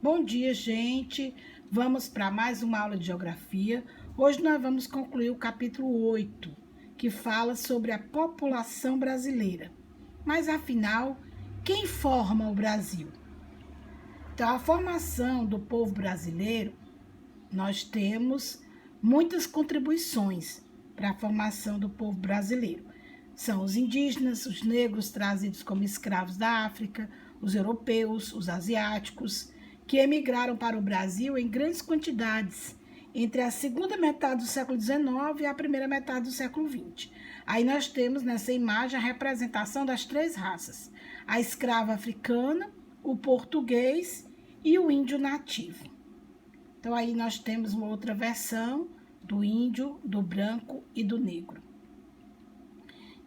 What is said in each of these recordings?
Bom dia, gente. Vamos para mais uma aula de geografia. Hoje nós vamos concluir o capítulo 8, que fala sobre a população brasileira. Mas afinal, quem forma o Brasil? Então, a formação do povo brasileiro, nós temos muitas contribuições para a formação do povo brasileiro. São os indígenas, os negros trazidos como escravos da África, os europeus, os asiáticos, que emigraram para o Brasil em grandes quantidades entre a segunda metade do século XIX e a primeira metade do século XX. Aí nós temos nessa imagem a representação das três raças: a escrava africana, o português e o índio nativo. Então aí nós temos uma outra versão do índio, do branco e do negro.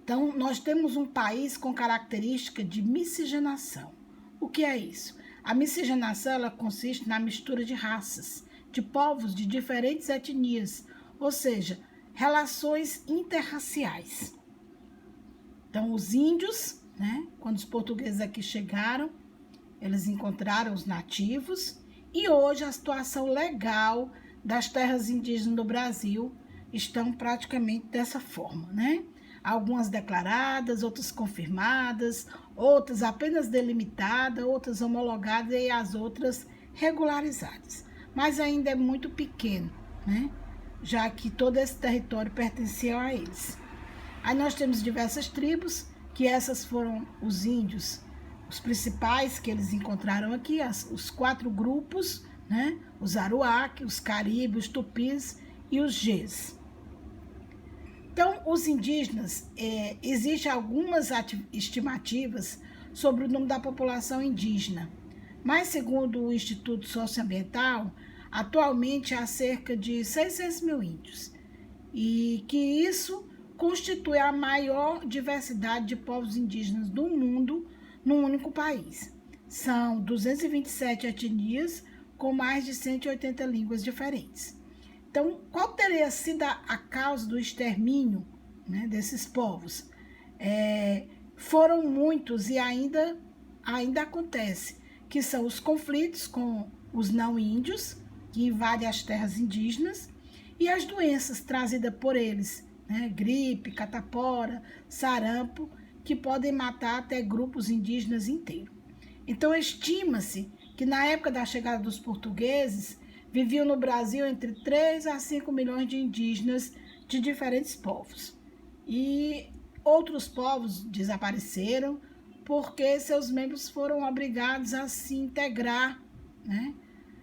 Então nós temos um país com característica de miscigenação. O que é isso? A miscigenação ela consiste na mistura de raças, de povos de diferentes etnias, ou seja, relações interraciais. Então, os índios, quando os portugueses aqui chegaram, eles encontraram os nativos e hoje a situação legal das terras indígenas do Brasil estão praticamente dessa forma, Algumas declaradas, outras confirmadas, outras apenas delimitadas, outras homologadas e as outras regularizadas. Mas ainda é muito pequeno, já que todo esse território pertencia a eles. Aí nós temos diversas tribos, que essas foram os índios, os principais que eles encontraram aqui, os 4 grupos, os Aruac, os Caribe, os Tupis e os Gês. Então, os indígenas, existem algumas estimativas sobre o número da população indígena, mas segundo o Instituto Socioambiental, atualmente há cerca de 600 mil índios, e que isso constitui a maior diversidade de povos indígenas do mundo num único país. São 227 etnias com mais de 180 línguas diferentes. Então, qual teria sido a causa do extermínio desses povos? Foram muitos e ainda acontece, que são os conflitos com os não-índios, que invadem as terras indígenas, e as doenças trazidas por eles, gripe, catapora, sarampo, que podem matar até grupos indígenas inteiros. Então, estima-se que na época da chegada dos portugueses, viviam no Brasil entre 3 a 5 milhões de indígenas de diferentes povos. E outros povos desapareceram porque seus membros foram obrigados a se integrar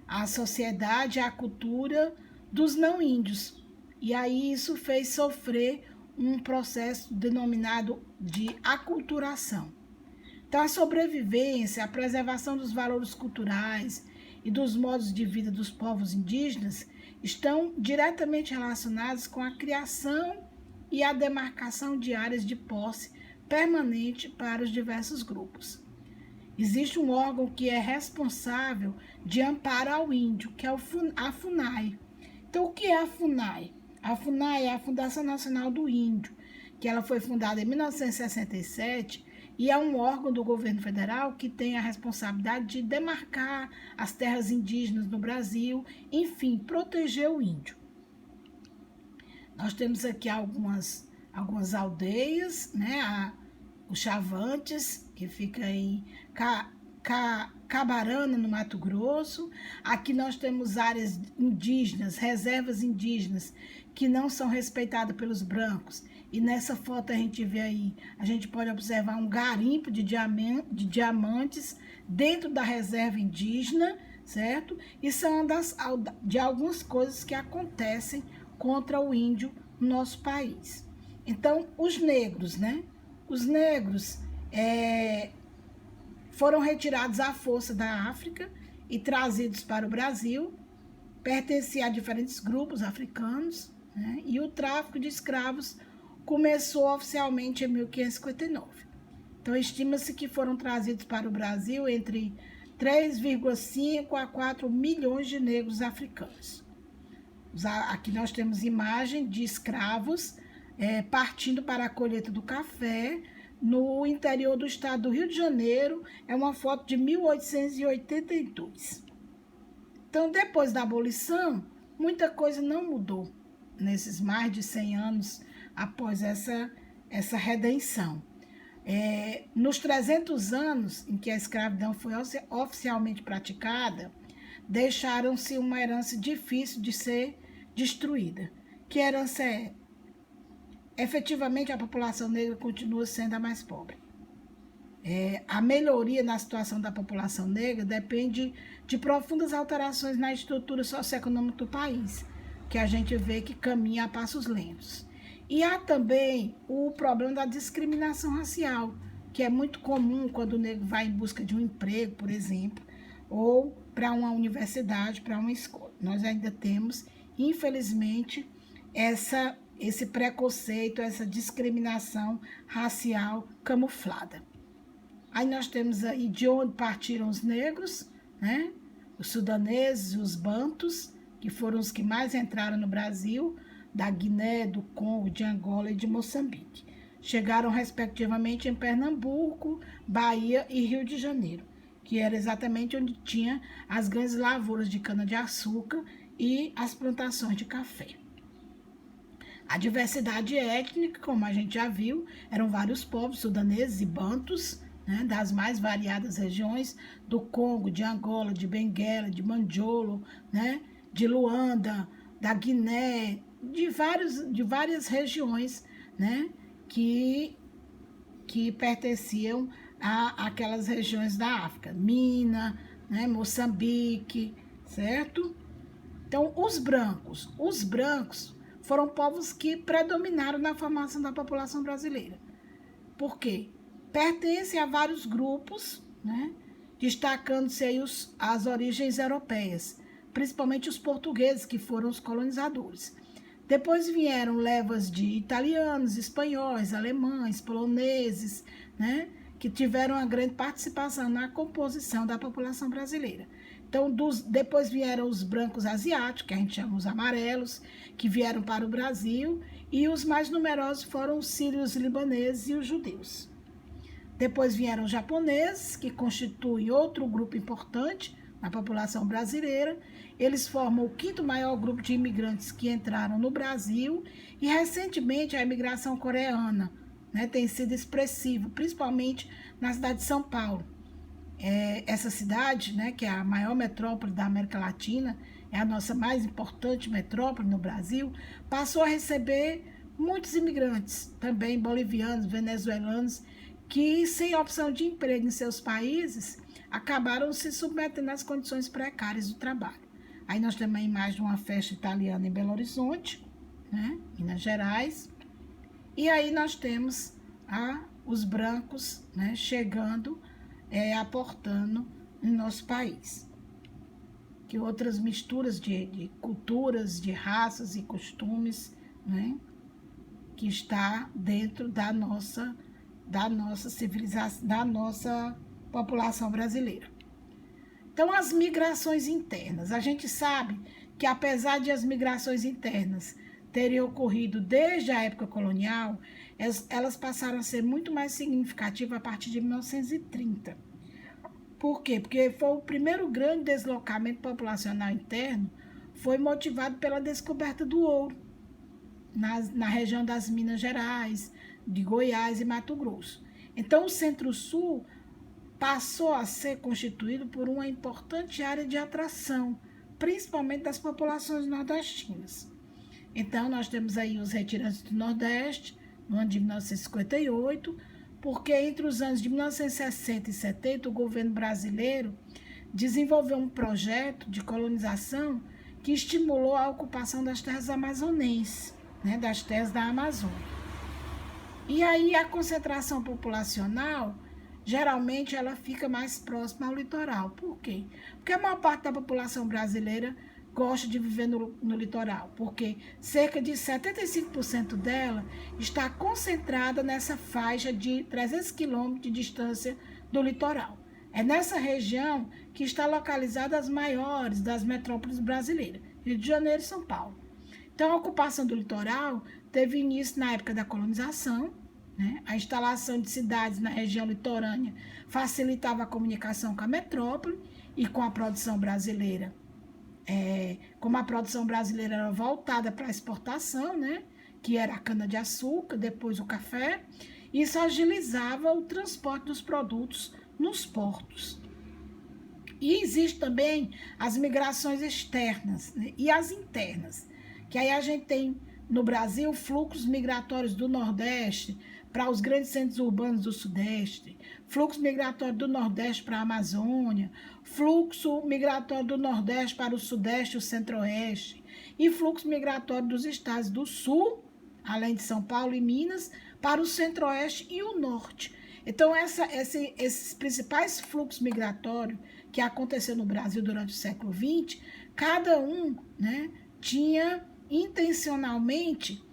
à sociedade, à cultura dos não-índios. E aí isso fez sofrer um processo denominado de aculturação. Então, a sobrevivência, a preservação dos valores culturais e dos modos de vida dos povos indígenas estão diretamente relacionados com a criação e a demarcação de áreas de posse permanente para os diversos grupos. Existe um órgão que é responsável de amparo ao índio, que é a FUNAI. Então, o que é a FUNAI? A FUNAI é a Fundação Nacional do Índio, que ela foi fundada em 1967 e é um órgão do governo federal que tem a responsabilidade de demarcar as terras indígenas no Brasil, enfim, proteger o índio. Nós temos aqui algumas aldeias, os Chavantes, que fica em Cabarana, no Mato Grosso. Aqui nós temos áreas indígenas, reservas indígenas, que não são respeitadas pelos brancos. E nessa foto a gente vê aí, a gente pode observar um garimpo de diamantes dentro da reserva indígena, certo? E são de algumas coisas que acontecem contra o índio no nosso país. Então, os negros, Os negros foram retirados à força da África e trazidos para o Brasil, pertenciam a diferentes grupos africanos, e o tráfico de escravos começou oficialmente em 1559. Então, estima-se que foram trazidos para o Brasil entre 3,5 a 4 milhões de negros africanos. Aqui nós temos imagem de escravos partindo para a colheita do café no interior do estado do Rio de Janeiro. É uma foto de 1882. Então, depois da abolição, muita coisa não mudou nesses mais de 100 anos após essa redenção. Nos 300 anos em que a escravidão foi oficialmente praticada, deixaram-se uma herança difícil de ser destruída. Que herança é? Efetivamente, a população negra continua sendo a mais pobre. A melhoria na situação da população negra depende de profundas alterações na estrutura socioeconômica do país, que a gente vê que caminha a passos lentos. E há também o problema da discriminação racial, que é muito comum quando o negro vai em busca de um emprego, por exemplo, ou para uma universidade, para uma escola. Nós ainda temos, infelizmente, esse preconceito, essa discriminação racial camuflada. Aí nós temos aí de onde partiram os negros, né? Os sudaneses, os bantus, que foram os que mais entraram no Brasil, da Guiné, do Congo, de Angola e de Moçambique. Chegaram respectivamente em Pernambuco, Bahia e Rio de Janeiro, que era exatamente onde tinha as grandes lavouras de cana-de-açúcar e as plantações de café. A diversidade étnica, como a gente já viu, eram vários povos, sudaneses e bantus, né, das mais variadas regiões, do Congo, de Angola, de Benguela, de Mandjolo, né, de Luanda, da Guiné, de várias regiões, né, que pertenciam àquelas regiões da África, Mina, né, Moçambique, certo? Então, os brancos foram povos que predominaram na formação da população brasileira. Por quê? Pertencem a vários grupos, né, destacando-se aí as origens europeias, principalmente os portugueses, que foram os colonizadores. Depois vieram levas de italianos, espanhóis, alemães, poloneses, né, que tiveram uma grande participação na composição da população brasileira. Então, depois vieram os brancos asiáticos, que a gente chama os amarelos, que vieram para o Brasil, e os mais numerosos foram os sírios libaneses e os judeus. Depois vieram os japoneses, que constituem outro grupo importante na população brasileira. Eles formam o quinto maior grupo de imigrantes que entraram no Brasil, e recentemente a imigração coreana, né, tem sido expressiva, principalmente na cidade de São Paulo. Essa cidade, né, que é a maior metrópole da América Latina, é a nossa mais importante metrópole no Brasil, passou a receber muitos imigrantes, também bolivianos, venezuelanos, que, sem opção de emprego em seus países, acabaram se submetendo às condições precárias do trabalho. Aí nós temos a imagem de uma festa italiana em Belo Horizonte, né, Minas Gerais, e aí nós temos os brancos, né, chegando, aportando no nosso país. Que outras misturas de culturas, de raças e costumes, né, que está dentro da nossa civilização, da nossa população brasileira. Então, as migrações internas. A gente sabe que, apesar de as migrações internas terem ocorrido desde a época colonial, elas passaram a ser muito mais significativas a partir de 1930. Por quê? Porque foi o primeiro grande deslocamento populacional interno, foi motivado pela descoberta do ouro na região das Minas Gerais, de Goiás e Mato Grosso. Então, o Centro-Sul passou a ser constituído por uma importante área de atração, principalmente das populações nordestinas. Então, nós temos aí os retirantes do Nordeste, no ano de 1958, porque entre os anos de 1960 e 70, o governo brasileiro desenvolveu um projeto de colonização que estimulou a ocupação das terras amazonenses, né, das terras da Amazônia. E aí a concentração populacional, geralmente, ela fica mais próxima ao litoral. Por quê? Porque a maior parte da população brasileira gosta de viver no litoral, porque cerca de 75% dela está concentrada nessa faixa de 300 quilômetros de distância do litoral. É nessa região que está localizada as maiores das metrópoles brasileiras, Rio de Janeiro e São Paulo. Então, a ocupação do litoral teve início na época da colonização, né? A instalação de cidades na região litorânea facilitava a comunicação com a metrópole e com a produção brasileira como a produção brasileira era voltada para a exportação, né, que era a cana-de-açúcar, depois o café, isso agilizava o transporte dos produtos nos portos. E existe também as migrações externas, né, e as internas, que aí a gente tem no Brasil fluxos migratórios do Nordeste para os grandes centros urbanos do Sudeste, fluxo migratório do Nordeste para a Amazônia, fluxo migratório do Nordeste para o Sudeste e o Centro-Oeste, e fluxo migratório dos estados do Sul, além de São Paulo e Minas, para o Centro-Oeste e o Norte. Então, esses principais fluxos migratórios que aconteceu no Brasil durante o século XX, cada um, né, tinha intencionalmente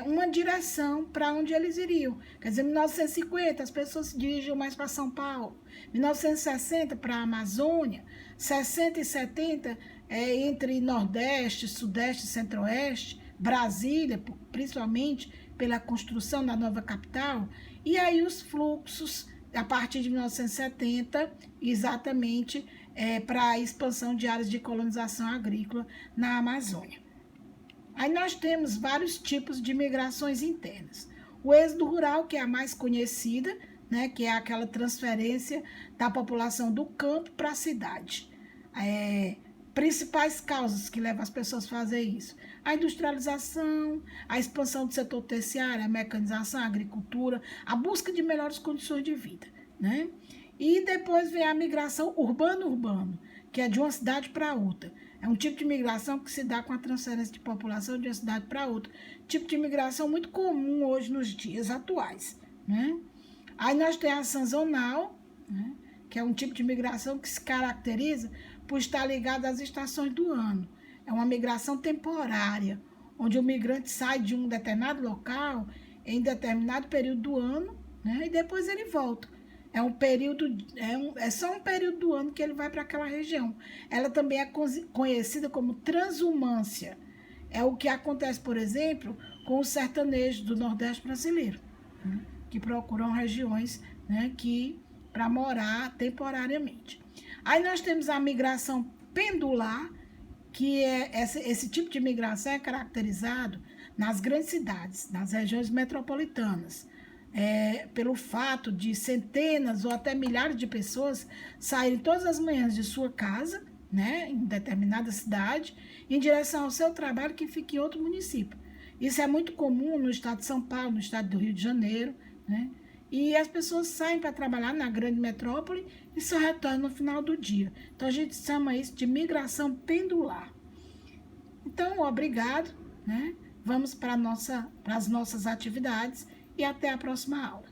uma direção para onde eles iriam. Quer dizer, em 1950 as pessoas se dirigiam mais para São Paulo, 1960 para a Amazônia, 60 e 70 entre Nordeste, Sudeste e Centro-Oeste, Brasília, principalmente pela construção da nova capital, e aí os fluxos a partir de 1970, exatamente para a expansão de áreas de colonização agrícola na Amazônia. Aí nós temos vários tipos de migrações internas. O êxodo rural, que é a mais conhecida, né, que é aquela transferência da população do campo para a cidade. Principais causas que levam as pessoas a fazer isso: a industrialização, a expansão do setor terciário, a mecanização, a agricultura, a busca de melhores condições de vida, né? E depois vem a migração urbano-urbano, que é de uma cidade para outra. É um tipo de migração que se dá com a transferência de população de uma cidade para outra. Tipo de migração muito comum hoje nos dias atuais, né? Aí nós temos a sazonal, né, que é um tipo de migração que se caracteriza por estar ligado às estações do ano. É uma migração temporária, onde o migrante sai de um determinado local em determinado período do ano, né, e depois ele volta. É só um período do ano que ele vai para aquela região. Ela também é conhecida como transumância. É o que acontece, por exemplo, com os sertanejos do Nordeste brasileiro, né, que procuram regiões, né, para morar temporariamente. Aí nós temos a migração pendular, que esse tipo de migração é caracterizado nas grandes cidades, nas regiões metropolitanas, pelo fato de centenas ou até milhares de pessoas saírem todas as manhãs de sua casa, né, em determinada cidade, em direção ao seu trabalho que fica em outro município. Isso é muito comum no estado de São Paulo, no estado do Rio de Janeiro, né? E as pessoas saem para trabalhar na grande metrópole e só retornam no final do dia. Então, a gente chama isso de migração pendular. Então, obrigado, né? Vamos para as nossas atividades e até a próxima aula.